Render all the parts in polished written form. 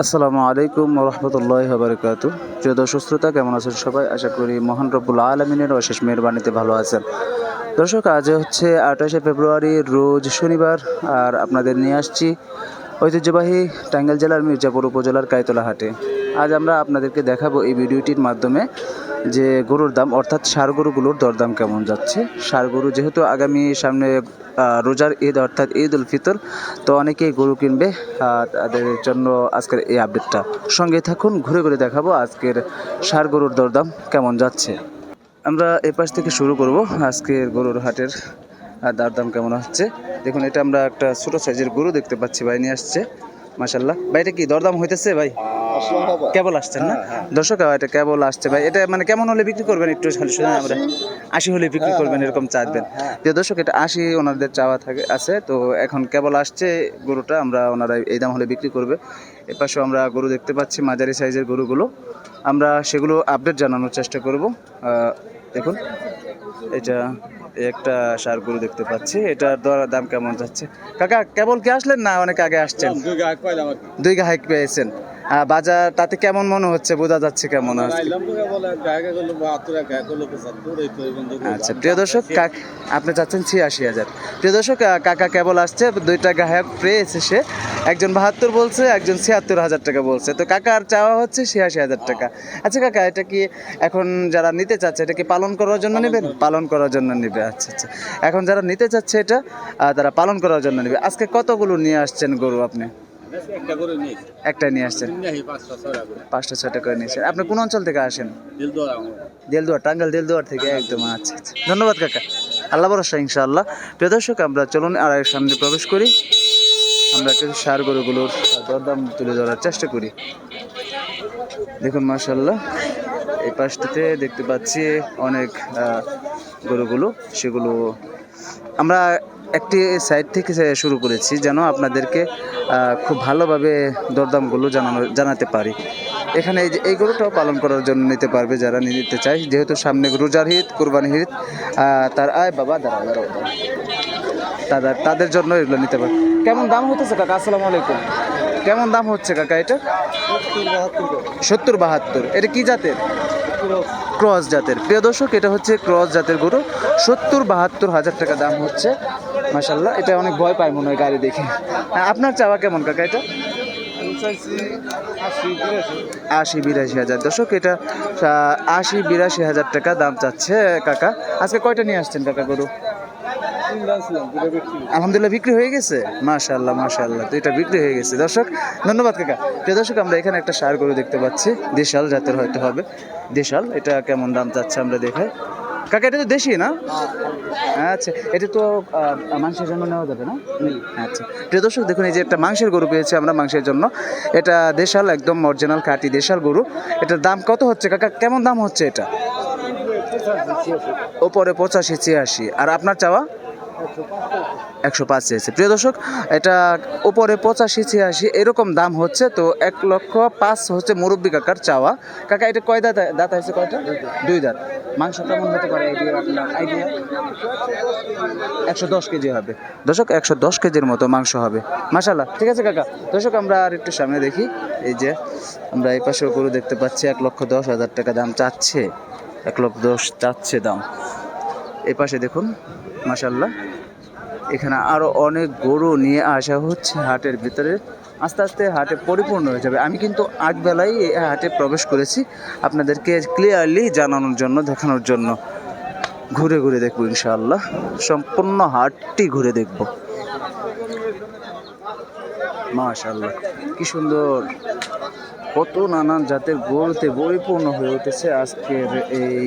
আসসালামু আলাইকুম রহমতুল্লাহি ওয়া বারাকাতুহু। প্রিয় দর্শক শ্রোতা, কেমন আছেন সবাই? আশা করি মহান রব্বুল আলামিনের অশেষ মেহেরবানিতে ভালো আছেন। দর্শক, আজ হচ্ছে 28শে ফেব্রুয়ারি, রোজ শনিবার, আর আপনাদের নিয়ে আসছি ঐতিহ্যবাহী টাঙ্গাইল জেলার মির্জাপুর উপজেলার কাইতলা হাটে। আজ আমরা আপনাদেরকে দেখাবো এই ভিডিওটির মাধ্যমে যে গরুর দাম, অর্থাৎ ষাঁড় গরুগুলোর দরদাম কেমন যাচ্ছে। ষাঁড় গরু যেহেতু আগামী সামনে রোজার ঈদ অর্থাৎ ঈদ উল ফিতর, তো অনেকেই গরু কিনবে, তাদের জন্য আজকের এই আপডেটটা। সঙ্গে থাকুন, ঘুরে ঘুরে দেখাবো আজকের ষাঁড় গরুর দরদাম কেমন যাচ্ছে। আমরা এ পাশ থেকে শুরু করব আজকের গরুর হাটের দরদাম কেমন হচ্ছে। দেখুন, এটা আমরা একটা ছোট সাইজের গরু দেখতে পাচ্ছি, ভাই নিয়ে আসছে। মাশাল্লাহ ভাই, এটা কি দরদাম হইতেছে ভাই? কেবল আসছেন না দর্শক? এটা কেবল আসছে ভাই। এটা মানে কেমন হলে বিক্রি করবেন একটু শুনে? আমরা 80 হলে বিক্রি করবেন এরকম চাইবেন। যে দর্শক, এটা 80 ওনাদের চাওয়া থাকে আছে, তো এখন কেবল আসছে গরুটা, আমরা ওনারা এই দাম হলে বিক্রি করবে। এপাশেও আমরা গরু দেখতে পাচ্ছি, মাঝারি সাইজের গরুগুলো, আমরা সেগুলো আপডেট জানানোর চেষ্টা করব। দেখুন, এটা একটা ষাঁড় গরু দেখতে পাচ্ছি, এটার দাম কেমন যাচ্ছে? কাকা কেবল কি আসলেন না অনেক আগে আসছেন? 2 গা হাইক পেয়েছেন। বাজার তাতে কেমন মনে হচ্ছে, বোঝা যাচ্ছে কেমন আছে? আচ্ছা প্রিয় দর্শক, আপনি চাচ্ছেন 86,000। প্রিয় দর্শক, কাকা কেবল আসছে, 2টা গায়ক পেয়েছে সে। একজন 72 বলছে, একজন 76,000 টাকা বলছে। তো কাকার চাওয়া হচ্ছে 86,000 টাকা। আচ্ছা কাকা, এটা কি এখন যারা নিতে চাচ্ছে, এটা কি পালন করার জন্য নেবেন? পালন করার জন্য নেবে। আচ্ছা আচ্ছা, এখন যারা নিতে চাচ্ছে এটা, তারা পালন করার জন্য নেবে। আজকে কতগুলো নিয়ে আসছেন গরু আপনি? একটা নিয়ে আসছেন, 5টা-6টা করে নিয়েছেন। আপনি কোন অঞ্চল থেকে আসেন? দেলদুয়ার, টাঙ্গাইল দেলদুয়ার থেকে। একদম, আচ্ছা আচ্ছা, ধন্যবাদ কাকা, আল্লাহ ভরসা ইনশাআল্লাহ। প্রিয় দর্শক, আমরা চলুন আর এর সামনে প্রবেশ করি, আমরা কিছু ষাঁড় গরুগুলোর দরদাম তুলে ধরার চেষ্টা করি। দেখুন মাশাআল্লাহ, এই পাশটাতে দেখতে পাচ্ছি অনেক গরুগুলো, সেগুলো আমরা একটি সাইড থেকে শুরু করেছি যেন আপনাদেরকে খুব ভালোভাবে দরদামগুলো জানাতে পারি। এখানে এই গরুটাও পালন করার জন্য নিতে পারবে যারা নিতে চায়, যেহেতু সামনে রোজার ঈদ, কুরবানি ঈদ, তার বাবা তাদের জন্য এগুলো নিতে পারে। কেমন দাম হতেছে কাকা? আসসালামু আলাইকুম। কেমন দাম হচ্ছে কাকা এটা? 70-72। এটা কি জাতের? ক্রস জাতের। প্রিয় দর্শক, এটা হচ্ছে ক্রস জাতের গরু। 70-72 হাজার টাকা দাম হচ্ছে। মাশাআল্লাহ, এটা অনেক ভয় পায় মনে হয় গাড়ি দেখে। আপনার চাওয়া কেমন কাকা এটা? 80-82 হাজার। দর্শক, এটা 80-82 হাজার টাকা দাম চাচ্ছে কাকা। আজকে কয়টা নিয়ে আসছেন কাকা গরু? আলহামদুলিল্লাহ বিক্রি হয়ে গেছে। মাশাআল্লাহ মাশাআল্লাহ, তো এটা বিক্রি হয়ে গেছে। দর্শক ধন্যবাদ কাকা। প্রিয় দর্শক, আমরা এখানে একটা ষাঁড় গরু দেখতে পাচ্ছি, দেশাল জাতের হয়তো হবে, দেশাল। এটা কেমন দাম চাচ্ছে আমরা দেখাই। কাকা এটা তো দেশি না? আচ্ছা, এটা তো মাংসের জন্য নেওয়া যাবে না? আচ্ছা প্রিয় দর্শক, দেখুন এই যে একটা মাংসের গরু পেয়েছি আমরা মাংসের জন্য। এটা দেশাল, একদম অরিজিনাল খাঁটি দেশাল গরু। এটার দাম কত হচ্ছে কাকা? কেমন দাম হচ্ছে এটা? ওপরে 85-86। আর আপনার চাওয়া 105 চেয়েছে। প্রিয় দর্শক, এটা উপরে 85-86 এরকম দাম হচ্ছে। তো 1,05,000 হচ্ছে মুরব্বী কাকার চাওয়া। কাকা এটা কয় দাঁত হয়েছে? কয়টা? 2 দাঁত। মাংস কেমন হতে পারে আইডিয়া? 110 কেজি হবে দর্শক, 110 কেজির মতো মাংস হবে। মাশাআল্লাহ, ঠিক আছে কাকা। দর্শক, আমরা আর একটু সামনে দেখি। এই যে আমরা এই পাশেও গরু দেখতে পাচ্ছি, 1,10,000 টাকা দাম চাচ্ছে। 1,10,000 চাচ্ছে দাম। এই পাশে দেখুন মাশাআল্লাহ, এখানে আরও অনেক গরু নিয়ে আসা হচ্ছে হাটের ভিতরে। আস্তে আস্তে হাটে পরিপূর্ণ হয়ে যাবে। আমি কিন্তু আগবেলায় এই হাটে প্রবেশ করেছি আপনাদেরকে ক্লিয়ারলি জানানোর জন্য, দেখানোর জন্য। ঘুরে ঘুরে দেখবো ইনশাআল্লাহ, সম্পূর্ণ হাটটি ঘুরে দেখব। মাশাআল্লাহ, কি সুন্দর, কত নানান জাতের গরুতে পরিপূর্ণ হয়ে উঠেছে আজকের এই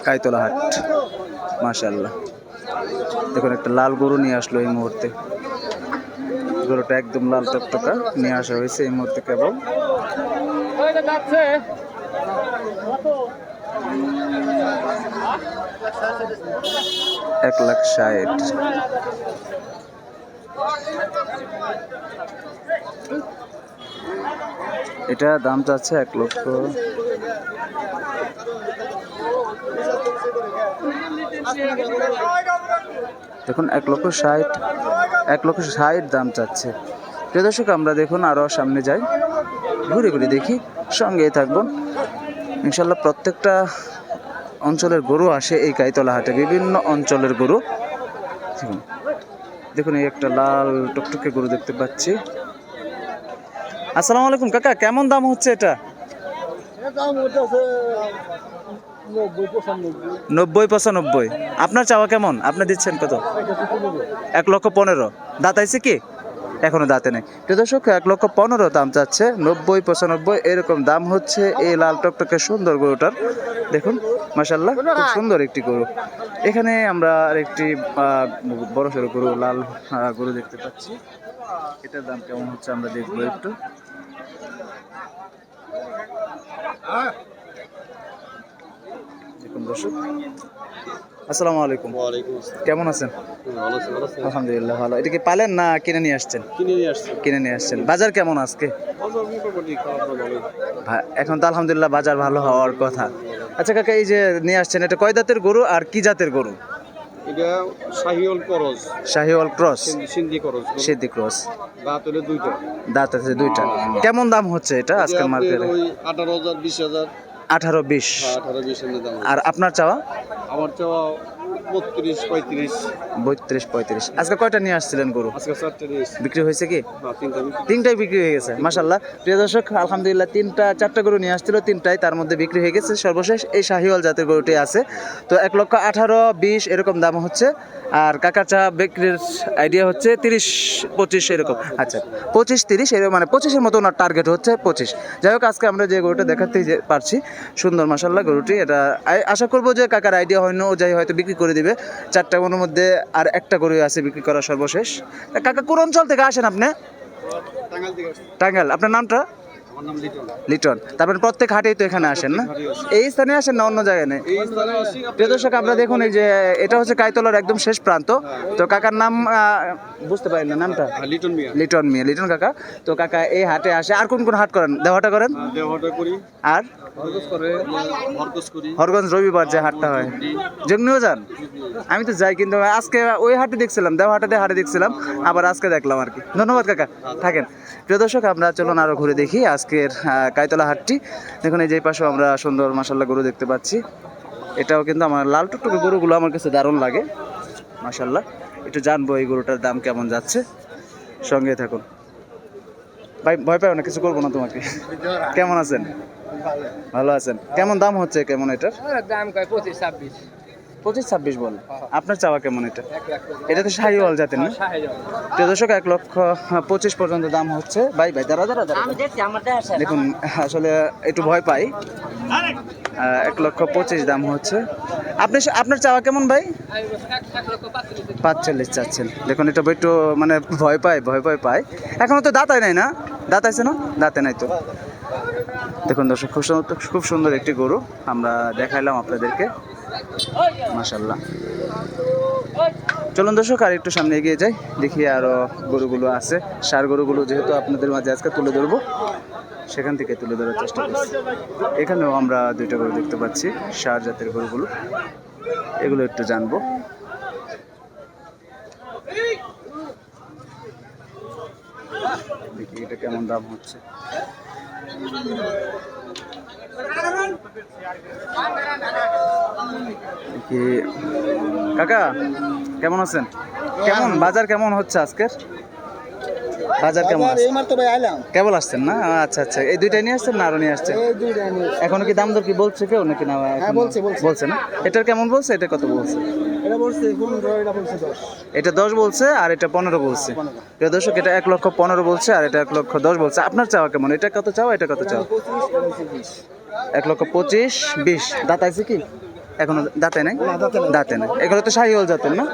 কাইতলা হাট। মাশাআল্লাহ, দেখুন একটা লাল গরু নিয়ে আসলো এই মুহূর্তে। গরুটা একদম লাল টকটকা নিয়ে আসা হয়েছে এই মুহূর্তে কেবল। $1,60,000। এটা দাম চাচ্ছে 1 লক্ষ। দেখুন 1,60,000 দাম চাচ্ছে। প্রিয় দর্শক আমরা দেখুন আরও সামনে যাই, ঘুরে ঘুরে দেখি, সঙ্গেই থাকবো ইনশাল্লাহ। প্রত্যেকটা অঞ্চলের গরু আসে এই কাইতলা হাটে, বিভিন্ন অঞ্চলের গরু। দেখুন দেখুন এই একটা লাল টকটকে গরু দেখতে পাচ্ছি। আসসালামু আলাইকুম কাকা, কেমন দাম হচ্ছে এটা? 90-95। আপনার চাওয়া কেমন? আপনি দিচ্ছেন কত? 1,15,000। দাঁত আইছে কি? এখনো দাঁতে নেই। প্রিয় দর্শক 1,15,000 দাম চাচ্ছে, 90-95 এরকম দাম হচ্ছে এই লাল টকটকে সুন্দর গরুটার। দেখুন মাশাআল্লাহ, খুব সুন্দর একটি গরু। এখানে আমরা আরেকটি বড় সড়ো গরু, লাল গরু দেখতে পাচ্ছি। এটার দাম কেমন হচ্ছে আমরা দেখবো একটু। দেখুন দর্শক, আসসালামু আলাইকুম। কেমন আছেন? আলহামদুলিল্লাহ ভালো। এটা কি পালেন না কিনে নিয়ে আসছেন? কিনে নিয়ে আসছেন। বাজার কেমন আজকে? এখন তো আলহামদুলিল্লাহ বাজার ভালো হওয়ার কথা। আচ্ছা কাকা, এই যে নিয়ে আসছেন, এটা কয় দাঁতের গরু আর কি জাতের গরু? এটা Sahiwal cross. Sahiwal cross, Sindhi cross. সিদ্ধি ক্রস। দাঁত হলো দুইটা। দাঁত আছে দুইটা। কেমন দাম হচ্ছে এটা আজকের মার্কেটে? ওই 18,000 20,000। 18-20। 18-20 এর দাম। আর আপনার চাওয়া? আমার চাওয়া 32-35। 32-35। আজকে কয়টা নিয়ে আসছিলেন গরু? আজকে 4টা নিয়েছি। বিক্রি হয়েছে কি? হ্যাঁ, 3টা। তিনটাই বিক্রি হয়ে গেছে মাশাআল্লাহ। প্রিয় দর্শক আলহামদুলিল্লাহ 4টা গরু নিয়ে আসছিল, 3টাই তার মধ্যে বিক্রি হয়ে গেছে। সর্বশেষ এই শাহিওয়াল জাতের গরুটি আছে। তো 1,18,20 এরকম দাম হচ্ছে। আর কাকার চা বিক্রির আইডিয়া হচ্ছে 30-25 এরকম। আচ্ছা 25-30 এরকম, মানে 25-এর মতো ওনার টার্গেট হচ্ছে 25। যাই হোক আজকে আমরা যে গরুটা দেখাতে পারছি সুন্দর মাশাআল্লাহ গরুটি, এটা আশা করবো যে কাকার আইডিয়া হয়নি ও যাই হয়তো বিক্রি করে দিবে। 4টা গরুর মধ্যে আর একটা গরু আছে বিক্রি করা সর্বশেষ। কাকা কোন অঞ্চল থেকে আসেন আপনি? টাঙ্গাইল থেকে আসছি। টাঙ্গাইল। আপনার নামটা? আমার নাম লিটন। লিটন। তারপরে প্রত্যেক হাটেই তো এখানে আসেন না? এই স্থানে আসেন না অন্য জায়গায় নেই? এই স্থানে আসি। প্রিয় দর্শক আমরা দেখুন এই যে এটা হচ্ছে কাইতলার একদম শেষ প্রান্ত। তো কাকার নাম বুঝতে পারেন না নামটা? লিটন মিয়া। লিটন মিয়া, লিটন কাকা। তো কাকা এই হাটে আসে। আর কোন কোন হাট করেন? দেওয়াটা করেন দেওয়াটা করি। আর হরগোজ করে, হরগোজ করি। হরগঞ্জ রবিবার যে হাটটা হয়, যজ্ঞিও যান? আমি তো যাই, কিন্তু আজকে ওই হাটে দেখছিলাম, দেওয়াহাটে হাটে দেখছিলাম, আবার আজকে দেখলাম আর কি। ধন্যবাদ কাকা, থাকেন। প্রিয় দর্শক আমরা চলুন আরো ঘুরে দেখি আজকের কাইতলা হাটটি। দেখুন এই যে পাশে আমরা সুন্দর মাশাআল্লাহ গরু দেখতে পাচ্ছি। এটাও কিন্তু আমার লাল টুকটুকে গরুগুলো আমার কাছে দারুণ লাগে মাশাআল্লাহ। একটু জানবো এই গরুটার দাম কেমন যাচ্ছে, সঙ্গে থাকুন। ভাই ভয় পাও না, কিছু করবো না তোমাকে। কেমন আছেন? ভালো আছেন। কেমন দাম হচ্ছে কেমন এটার? দাম কয় 25-26। 25-26 বল। আপনার চাওয়া কেমন এটা? এটা তো শাহিওয়াল জাতের না? প্রিয় দর্শক 1,25,000 পর্যন্ত দাম হচ্ছে। ভাই দাঁড়া। দেখুন আসলে একটু ভয় পাই। 1,25,000 দাম হচ্ছে। আপনার চাওয়া কেমন ভাই? 45 চাচ্ছেন। দেখুন এটা একটু মানে ভয় পায়। এখনো তো দাঁত হয় নাই না? দাঁত আছে না? দাঁতে নাই তো। দেখুন দর্শক খুব সুন্দর একটি গরু আমরা দেখাইলাম আপনাদেরকে মাশাআল্লাহ। চলুন দর্শক আর একটু সামনে এগিয়ে যাই, দেখি আরো গরুগুলো আছে। ষাঁড় গরুগুলো যেহেতু আপনাদের মাঝে আজকে তুলে ধরবো, সেখান থেকে তুলে ধরার চেষ্টা করছি। এখানেও আমরা 2টা গরু দেখতে পাচ্ছি, ষাঁড় জাতের গরুগুলো, এগুলো একটু জানবো। দেখি এটা কেমন দাম হচ্ছে। কাকা কেমন আছেন? কেমন বাজার কেমন হচ্ছে আজকের? বাজার কেমন আছে? কেবল আসছেন না? আচ্ছা এই 2টাই নিয়ে আসছেন না আরো নিয়ে আসছেন? এখনো কি দাম দর কি বলছে কেউ নাকি না? বলছে না? এটার কেমন বলছে? এটা কত বলছে? এটা 10 বলছে আর এটা 15 বলছে। প্রিয় দর্শক এটা 1,15,000 বলছে আর এটা 1,10,000 বলছে। আপনার চাওয়া কেমন? এটা কত চাও? এটা কত চাও? 1,25,000-20। দাঁত আছে কি? এখনো দাঁতে নাই? দাঁতে নাই। এগুলো তো শাহিওয়াল জাতের না?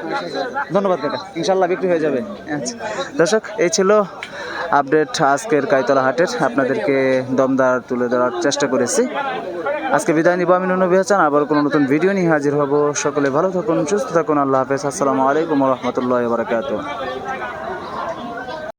ধন্যবাদ কাকা, ইনশাল্লাহ বিক্রি হয়ে যাবে। আচ্ছা দর্শক এই ছিল আপডেট আজকের কাইতলা হাটের, আপনাদেরকে দমদার তুলে ধরার চেষ্টা করেছি। আজকে বিদায় নিব আমি নুনু বিহাচান, আবার কোনো নতুন ভিডিও নিয়ে হাজির হব। সকলে ভালো থাকুন, সুস্থ থাকুন, আল্লাহ হাফেজ। আসসালামু আলাইকুম ওয়া রাহমাতুল্লাহি ওয়া বারাকাতুহু।